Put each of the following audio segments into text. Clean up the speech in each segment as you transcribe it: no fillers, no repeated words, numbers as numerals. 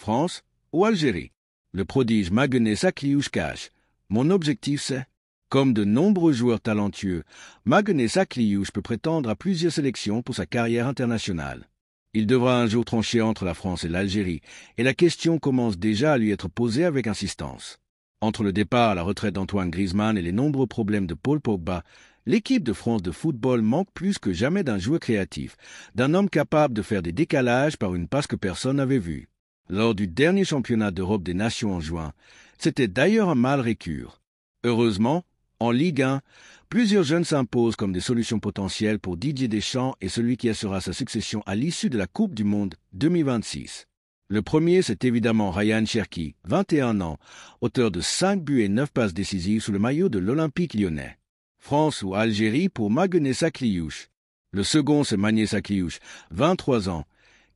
France ou Algérie. Le prodige Maguenne Sakliouche cache. Mon objectif c'est... Comme de nombreux joueurs talentueux, Maguenne Sakliouche peut prétendre à plusieurs sélections pour sa carrière internationale. Il devra un jour trancher entre la France et l'Algérie, et la question commence déjà à lui être posée avec insistance. Entre le départ à la retraite d'Antoine Griezmann et les nombreux problèmes de Paul Pogba, l'équipe de France de football manque plus que jamais d'un joueur créatif, d'un homme capable de faire des décalages par une passe que personne n'avait vue. Lors du dernier championnat d'Europe des Nations en juin, c'était d'ailleurs un mal récure. Heureusement, en Ligue 1, plusieurs jeunes s'imposent comme des solutions potentielles pour Didier Deschamps et celui qui assurera sa succession à l'issue de la Coupe du Monde 2026. Le premier, c'est évidemment Ryan Cherki, 21 ans, auteur de 5 buts et 9 passes décisives sous le maillot de l'Olympique lyonnais. France ou Algérie pour Maguenne Sakliouche. Le second, c'est Maguenne Sakliouche, 23 ans,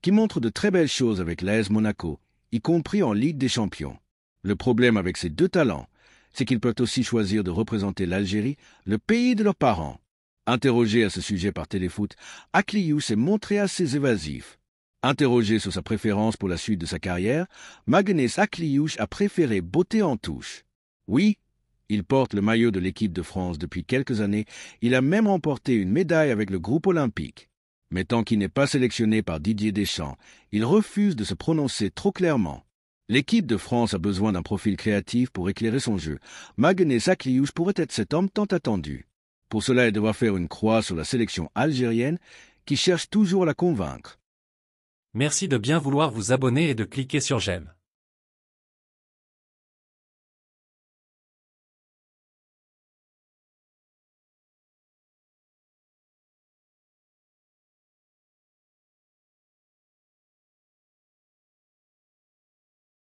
qui montre de très belles choses avec l'AS Monaco, y compris en Ligue des Champions. Le problème avec ces deux talents, c'est qu'ils peuvent aussi choisir de représenter l'Algérie, le pays de leurs parents. Interrogé à ce sujet par Téléfoot, Akliouche s'est montré assez évasif. Interrogé sur sa préférence pour la suite de sa carrière, Maguenne Sakliouche a préféré botter en touche. Oui, il porte le maillot de l'équipe de France depuis quelques années, il a même remporté une médaille avec le groupe olympique. Mais tant qu'il n'est pas sélectionné par Didier Deschamps, il refuse de se prononcer trop clairement. L'équipe de France a besoin d'un profil créatif pour éclairer son jeu. Maguenne Sakliouche pourrait être cet homme tant attendu. Pour cela, il devra faire une croix sur la sélection algérienne qui cherche toujours à la convaincre. Merci de bien vouloir vous abonner et de cliquer sur j'aime.